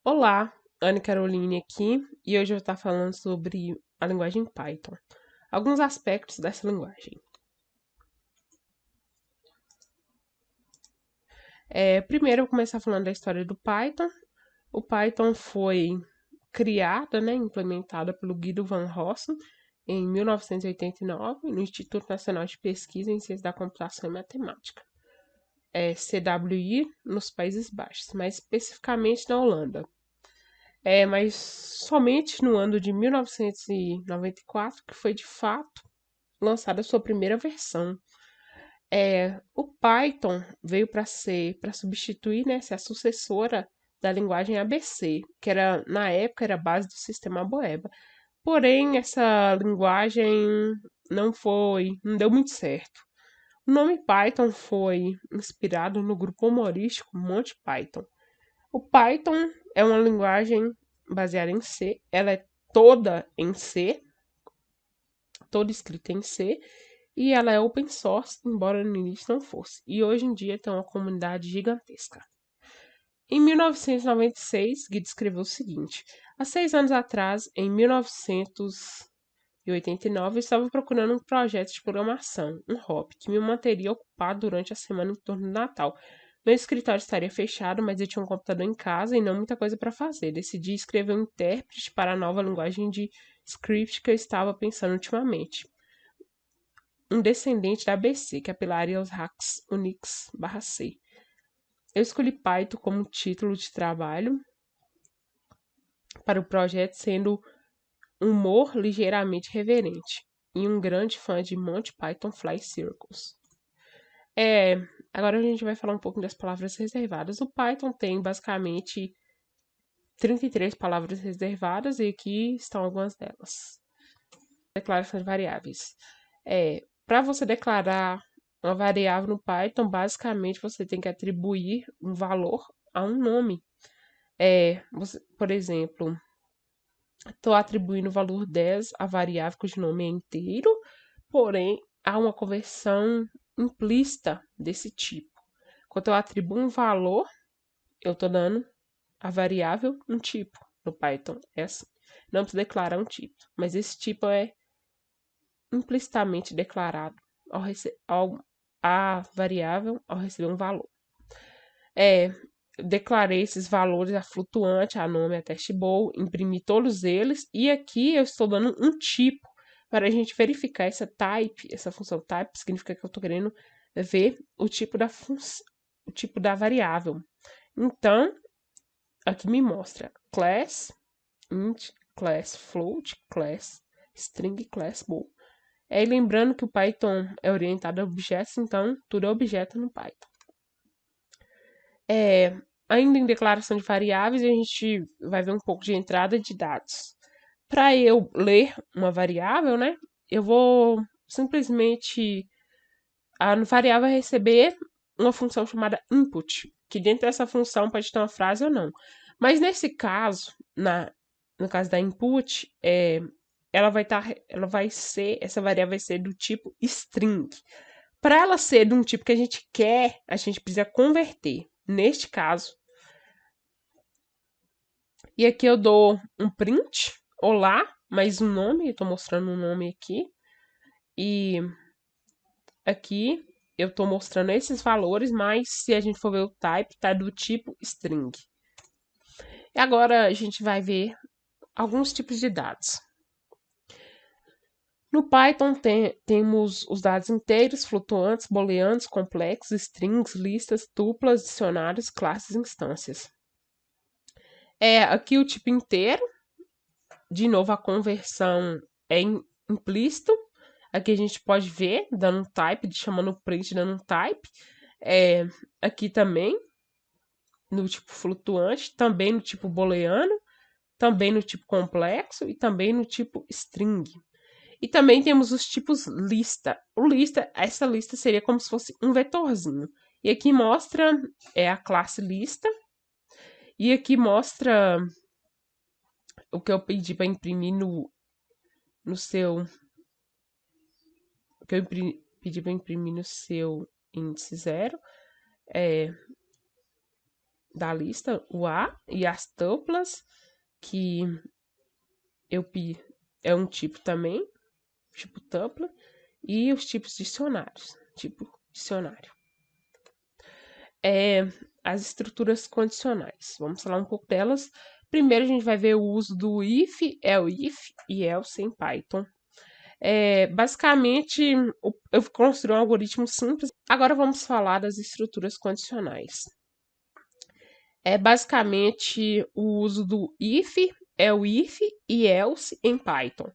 Olá, Anne Caroline aqui, e hoje eu vou estar falando sobre a linguagem Python. Alguns aspectos dessa linguagem. Primeiro eu vou começar falando da história do Python. O Python foi criada, implementada pelo Guido van Rossum em 1989 no Instituto Nacional de Pesquisa em Ciência da Computação e Matemática, CWI, nos Países Baixos, mais especificamente na Holanda. Mas somente no ano de 1994 que foi de fato lançada a sua primeira versão. O Python veio para substituir, ser a sucessora da linguagem ABC, que era na época era a base do sistema Boeba. Porém, essa linguagem não deu muito certo. O nome Python foi inspirado no grupo humorístico Monty Python. O Python é uma linguagem baseada em C, ela é toda em C, toda escrita em C, e ela é open source, embora no início não fosse. E hoje em dia tem uma comunidade gigantesca. Em 1996, Guido escreveu o seguinte: há 6 anos atrás, em 1989, eu estava procurando um projeto de programação, um hobby, que me manteria ocupado durante a semana em torno do Natal. Meu escritório estaria fechado, mas eu tinha um computador em casa e não muita coisa para fazer. Decidi escrever um intérprete para a nova linguagem de script que eu estava pensando ultimamente. Um descendente da ABC, que apelaria aos hacks Unix/C. Eu escolhi Python como título de trabalho para o projeto, sendo humor ligeiramente reverente e um grande fã de Monty Python Fly Circles. É, Agora a gente vai falar um pouco das palavras reservadas. O Python tem basicamente 33 palavras reservadas e aqui estão algumas delas. Declarações variáveis. Para você declarar uma variável no Python, basicamente você tem que atribuir um valor a um nome. Por exemplo, estou atribuindo o valor 10 a variável cujo nome é inteiro, porém há uma conversão implícita desse tipo. Quando eu atribuo um valor, eu estou dando a variável um tipo. No Python é assim. Não precisa declarar um tipo, mas esse tipo é implicitamente declarado a variável ao receber um valor. É, Declarei esses valores a flutuante, a nome, a testable, imprimi todos eles e aqui eu estou dando um tipo para a gente verificar essa type, essa função type significa que eu estou querendo ver o tipo o tipo da variável. Então, aqui me mostra class, int, class float, class string, class bool. Lembrando que o Python é orientado a objetos, então tudo é objeto no Python. Ainda em declaração de variáveis, a gente vai ver um pouco de entrada de dados. Para eu ler uma variável, eu vou simplesmente a variável vai receber uma função chamada input, que dentro dessa função pode ter uma frase ou não. Mas nesse caso, no caso da input, essa variável vai ser do tipo string. Para ela ser de um tipo que a gente quer, a gente precisa converter. Neste caso, e aqui eu dou um print, olá, mais um nome, estou mostrando um nome aqui. E aqui eu estou mostrando esses valores, mas se a gente for ver o type, está do tipo string. E agora a gente vai ver alguns tipos de dados. No Python temos os dados inteiros, flutuantes, booleanos, complexos, strings, listas, tuplas, dicionários, classes e instâncias. Aqui o tipo inteiro. De novo, a conversão é implícito. Aqui a gente pode ver, dando um type, chamando o print, dando um type. Aqui também, no tipo flutuante, também no tipo booleano, também no tipo complexo e também no tipo string. E também temos os tipos lista. Essa lista seria como se fosse um vetorzinho. E aqui mostra a classe lista. E aqui mostra o que eu pedi para imprimir no seu. O que eu pedi para imprimir no seu índice 0. da lista, o A, e as tuplas, que é um tipo também, tipo tupla, e os tipos dicionários, tipo dicionário. As estruturas condicionais. Vamos falar um pouco delas. Primeiro a gente vai ver o uso do if, elif e else em Python. Basicamente, eu construí um algoritmo simples. Agora vamos falar das estruturas condicionais. Basicamente o uso do if, elif e else em Python.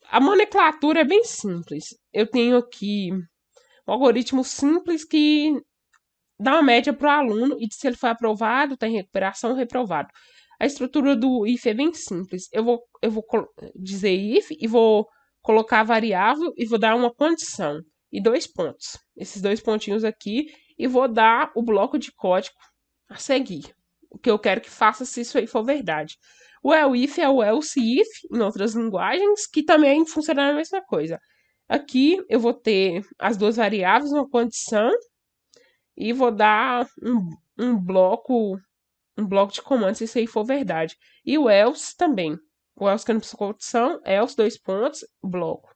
A nomenclatura é bem simples. Eu tenho aqui um algoritmo simples que dá uma média para o aluno e se ele foi aprovado, tem recuperação ou reprovado. A estrutura do if é bem simples. Eu vou dizer if e vou colocar a variável e vou dar uma condição e 2 pontos. Esses 2 pontinhos aqui e vou dar o bloco de código a seguir. O que eu quero que faça se isso aí for verdade. O elif é o else if em outras linguagens que também funciona a mesma coisa. Aqui eu vou ter as duas variáveis, uma condição e vou dar um bloco de comandos se isso aí for verdade. E o else também. O else que não precisa condição, else, 2 pontos, bloco.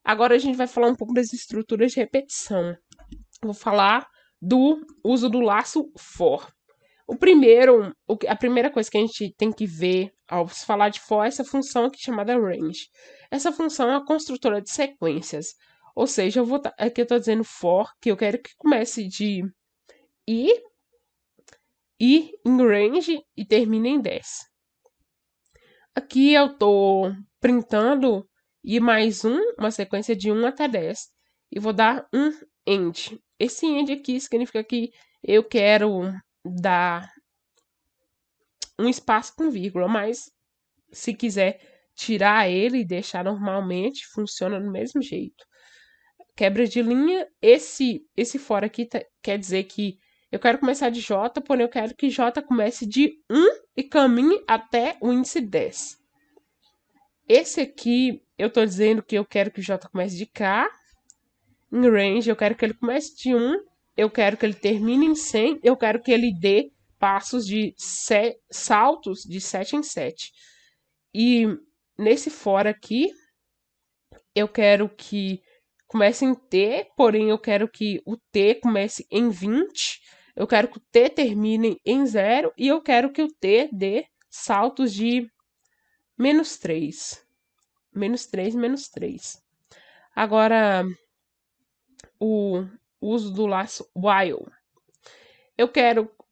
Agora a gente vai falar um pouco das estruturas de repetição. Vou falar do uso do laço for. A primeira coisa que a gente tem que ver ao falar de for é essa função aqui chamada range. Essa função é uma construtora de sequências. Ou seja, aqui eu estou dizendo for, que eu quero que comece de i em range e termine em 10. Aqui eu estou printando i mais 1, uma sequência de 1 até 10. E vou dar um end. Esse end aqui significa que eu quero dar um espaço com vírgula, mas se quiser tirar ele e deixar normalmente, funciona do mesmo jeito. Quebra de linha, esse fora aqui quer dizer que eu quero começar de J, porém eu quero que J comece de 1 e caminhe até o índice 10. Esse aqui, eu estou dizendo que eu quero que J comece de K. Em range, eu quero que ele comece de 1, eu quero que ele termine em 100, eu quero que ele dê passos de saltos de 7 em 7. E nesse fora aqui, eu quero que comece em T, porém eu quero que o T comece em 20, eu quero que o T termine em 0 e eu quero que o T dê saltos de menos 3. Menos 3, menos 3. Agora, o uso do laço while.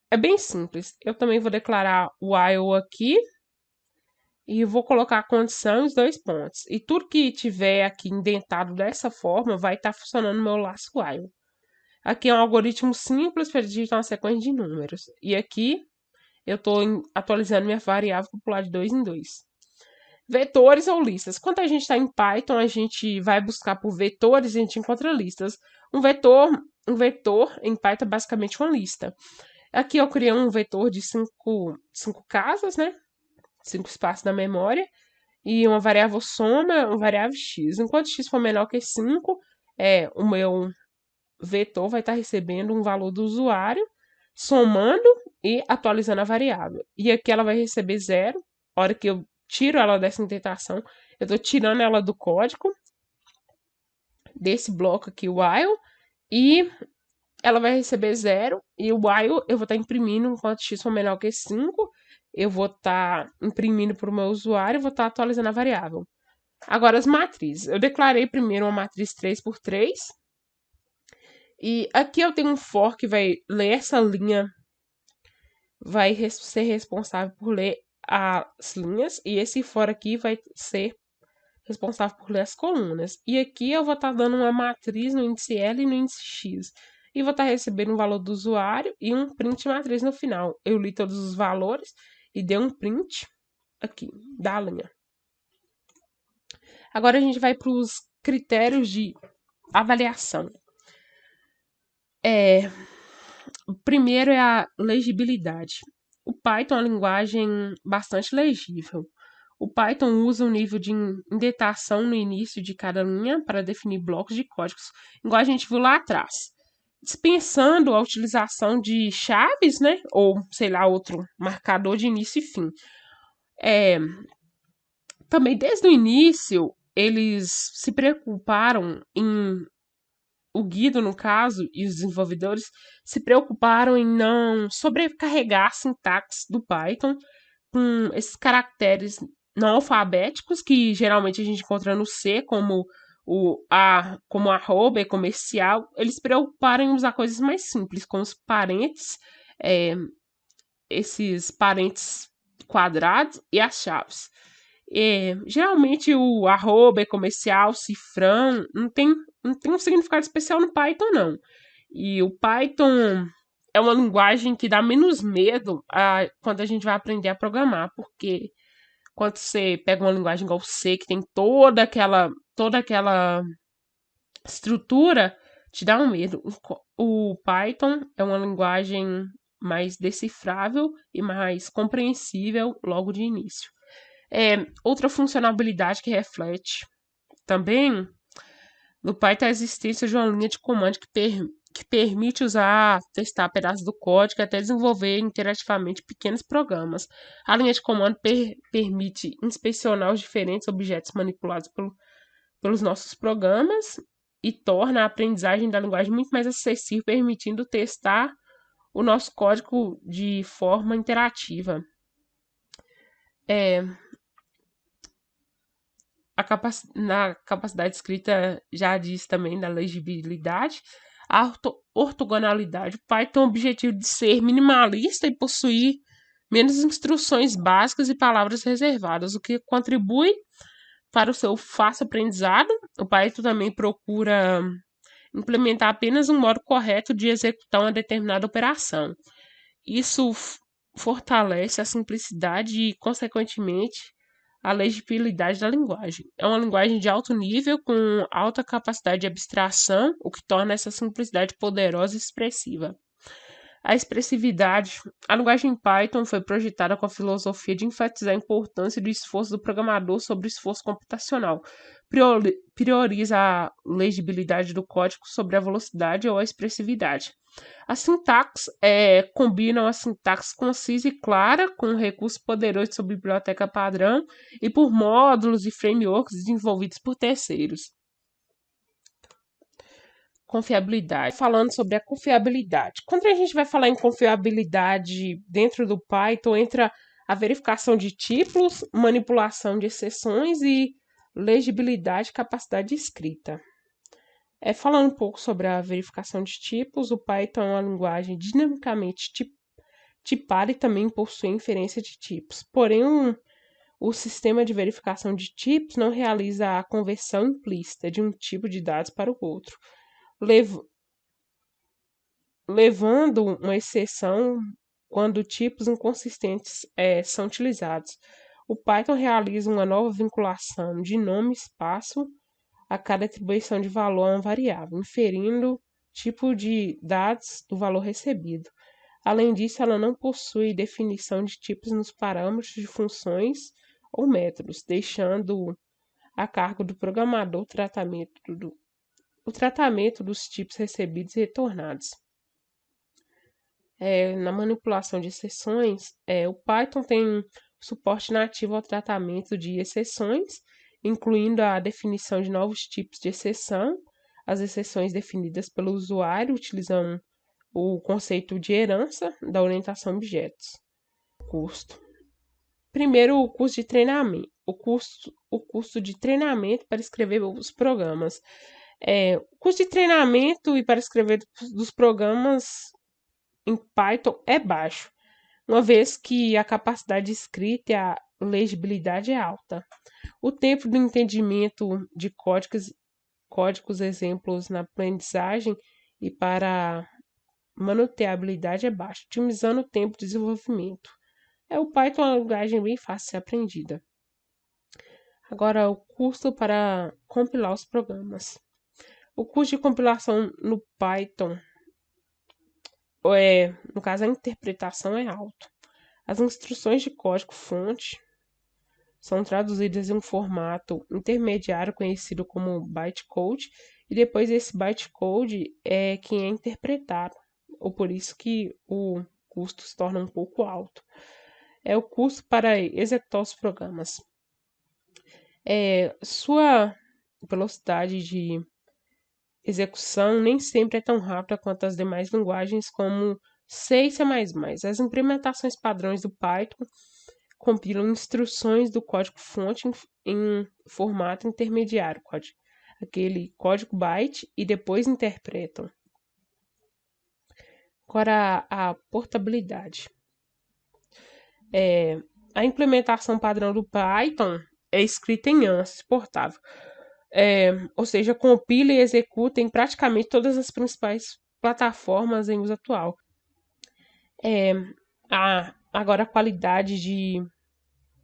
É bem simples. Eu também vou declarar while aqui e vou colocar a condição e os 2 pontos. E tudo que tiver aqui indentado dessa forma vai estar funcionando no meu laço while. Aqui é um algoritmo simples para digitar uma sequência de números. E aqui eu estou atualizando minha variável para pular de 2 em 2. Vetores ou listas. Quando a gente está em Python, a gente vai buscar por vetores e a gente encontra listas. Um vetor em Python é basicamente uma lista. Aqui eu criei um vetor de 5 casas, né? 5 espaços da memória. E uma variável soma, uma variável x. Enquanto x for menor que 5, o meu vetor vai estar recebendo um valor do usuário, somando e atualizando a variável. E aqui ela vai receber 0. A hora que eu tiro ela dessa indentação, eu estou tirando ela do código desse bloco aqui, while, e ela vai receber 0, e o while eu vou estar imprimindo enquanto x for menor que 5, eu vou estar imprimindo para o meu usuário e vou estar atualizando a variável. Agora as matrizes. Eu declarei primeiro uma matriz 3x3, e aqui eu tenho um for que vai ler essa linha, vai ser responsável por ler as linhas, e esse for aqui vai ser responsável por ler as colunas. E aqui eu vou estar dando uma matriz no índice L e no índice X. E vou estar recebendo um valor do usuário e um print matriz no final. Eu li todos os valores e dei um print aqui da linha. Agora a gente vai para os critérios de avaliação. O primeiro é a legibilidade. O Python é uma linguagem bastante legível. O Python usa um nível de indentação no início de cada linha para definir blocos de códigos, igual a gente viu lá atrás. dispensando a utilização de chaves, né? Ou, sei lá, outro marcador de início e fim. Também, desde o início, eles se preocuparam em o Guido, no caso, e os desenvolvedores se preocuparam em não sobrecarregar a sintaxe do Python com esses caracteres não alfabéticos que geralmente a gente encontra no C, como como arroba e comercial. Eles se preocuparam em usar coisas mais simples, como os parentes, é, esses parentes quadrados e as chaves. Geralmente o arroba é comercial, cifrão, não tem um significado especial no Python, não. E o Python é uma linguagem que dá menos medo quando a gente vai aprender a programar, porque quando você pega uma linguagem igual C, que tem toda aquela estrutura, te dá um medo. O Python é uma linguagem mais decifrável e mais compreensível logo de início. Outra funcionalidade que reflete também no Python a existência de uma linha de comando que permite testar pedaços do código e até desenvolver interativamente pequenos programas. A linha de comando permite inspecionar os diferentes objetos manipulados pelos nossos programas e torna a aprendizagem da linguagem muito mais acessível, permitindo testar o nosso código de forma interativa. Na capacidade escrita já diz também da legibilidade, a ortogonalidade. O Python tem o objetivo de ser minimalista e possuir menos instruções básicas e palavras reservadas, o que contribui para o seu fácil aprendizado. O Python também procura implementar apenas um modo correto de executar uma determinada operação. Isso fortalece a simplicidade e, consequentemente, a legibilidade da linguagem. É uma linguagem de alto nível, com alta capacidade de abstração, o que torna essa simplicidade poderosa e expressiva. A expressividade. A linguagem Python foi projetada com a filosofia de enfatizar a importância do esforço do programador sobre o esforço computacional. Prioriza a legibilidade do código sobre a velocidade ou a expressividade. A sintaxe combinam a sintaxe concisa e clara com recursos poderosos sobre biblioteca padrão e por módulos e frameworks desenvolvidos por terceiros. Confiabilidade. Falando sobre a confiabilidade. Quando a gente vai falar em confiabilidade dentro do Python, entra a verificação de tipos, manipulação de exceções e legibilidade e capacidade de escrita. Falando um pouco sobre a verificação de tipos, o Python é uma linguagem dinamicamente tipada e também possui inferência de tipos. Porém, o sistema de verificação de tipos não realiza a conversão implícita de um tipo de dados para o outro, levando uma exceção quando tipos inconsistentes são utilizados. O Python realiza uma nova vinculação de nome e espaço a cada atribuição de valor a uma variável, inferindo tipo de dados do valor recebido. Além disso, ela não possui definição de tipos nos parâmetros de funções ou métodos, deixando a cargo do programador o tratamento dos tipos recebidos e retornados. Na manipulação de exceções, o Python tem suporte nativo ao tratamento de exceções, incluindo a definição de novos tipos de exceção. As exceções definidas pelo usuário utilizam o conceito de herança da orientação a objetos. Custo. Primeiro, o custo de treinamento. O custo de treinamento para escrever os programas. O custo de treinamento e para escrever dos programas em Python é baixo, uma vez que a capacidade de escrita e a legibilidade é alta. O tempo do entendimento de códigos exemplos na aprendizagem e para manuteabilidade é baixo, otimizando o tempo de desenvolvimento. O Python é uma linguagem bem fácil de ser aprendida. Agora, o custo para compilar os programas. O custo de compilação no Python, no caso a interpretação, é alto. As instruções de código-fonte são traduzidas em um formato intermediário conhecido como bytecode e depois esse bytecode é quem é interpretado, ou por isso que o custo se torna um pouco alto. É o custo para executar os programas. Sua velocidade de execução nem sempre é tão rápida quanto as demais linguagens, como C e C++. As implementações padrões do Python compilam instruções do código-fonte em formato intermediário, aquele código byte, e depois interpretam. Agora, a portabilidade. A implementação padrão do Python é escrita em ANSYS portável. Ou seja, compila e executa em praticamente todas as principais plataformas em uso atual. Agora, a qualidade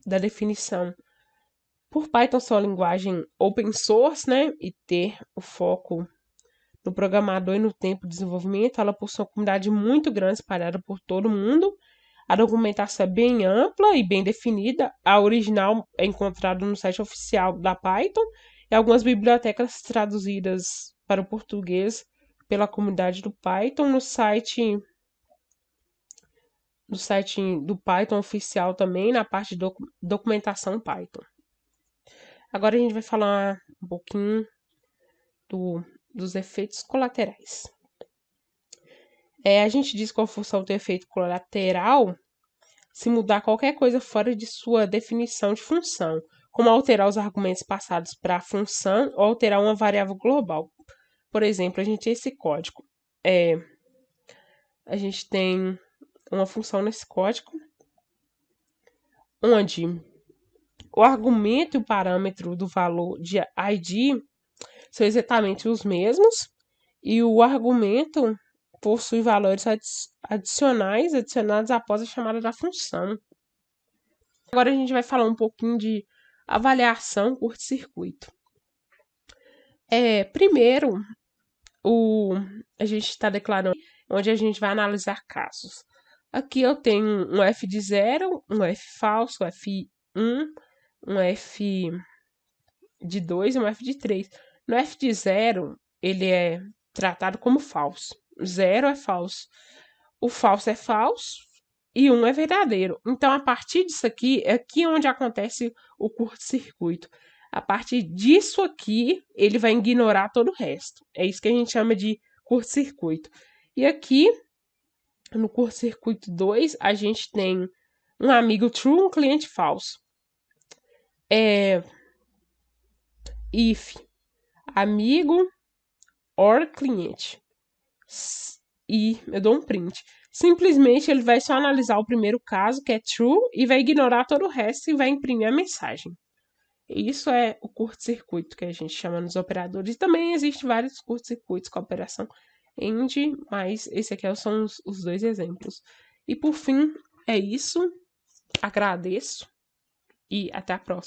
da definição. Por Python ser uma linguagem open source, né, e ter o foco no programador e no tempo de desenvolvimento, ela possui uma comunidade muito grande espalhada por todo mundo. A documentação é bem ampla e bem definida. A original é encontrada no site oficial da Python e algumas bibliotecas traduzidas para o português pela comunidade do Python no site do Python oficial também, na parte de documentação Python. Agora a gente vai falar um pouquinho dos efeitos colaterais. A gente diz que a função tem efeito colateral se mudar qualquer coisa fora de sua definição de função, como alterar os argumentos passados para a função ou alterar uma variável global. Por exemplo, a gente tem esse código. A gente tem uma função nesse código onde o argumento e o parâmetro do valor de id são exatamente os mesmos e o argumento possui valores adicionados após a chamada da função. Agora a gente vai falar um pouquinho de avaliação curto-circuito. Primeiro, a gente está declarando onde a gente vai analisar casos. Aqui eu tenho um F de 0, um F falso, um F1, um F de 2 e um F de 3. No F de 0, ele é tratado como falso. 0 é falso. O falso é falso e 1 é verdadeiro. Então, a partir disso aqui, é aqui onde acontece o curto-circuito. A partir disso aqui, ele vai ignorar todo o resto. É isso que a gente chama de curto-circuito. E aqui, no curto-circuito 2, a gente tem um amigo true e um cliente falso. If amigo or cliente. E eu dou um print. Simplesmente ele vai só analisar o primeiro caso, que é true, e vai ignorar todo o resto e vai imprimir a mensagem. Isso é o curto-circuito que a gente chama nos operadores. Também existem vários curto-circuitos com a operação AND, mas esse aqui são os dois exemplos. E por fim, é isso. Agradeço e até a próxima.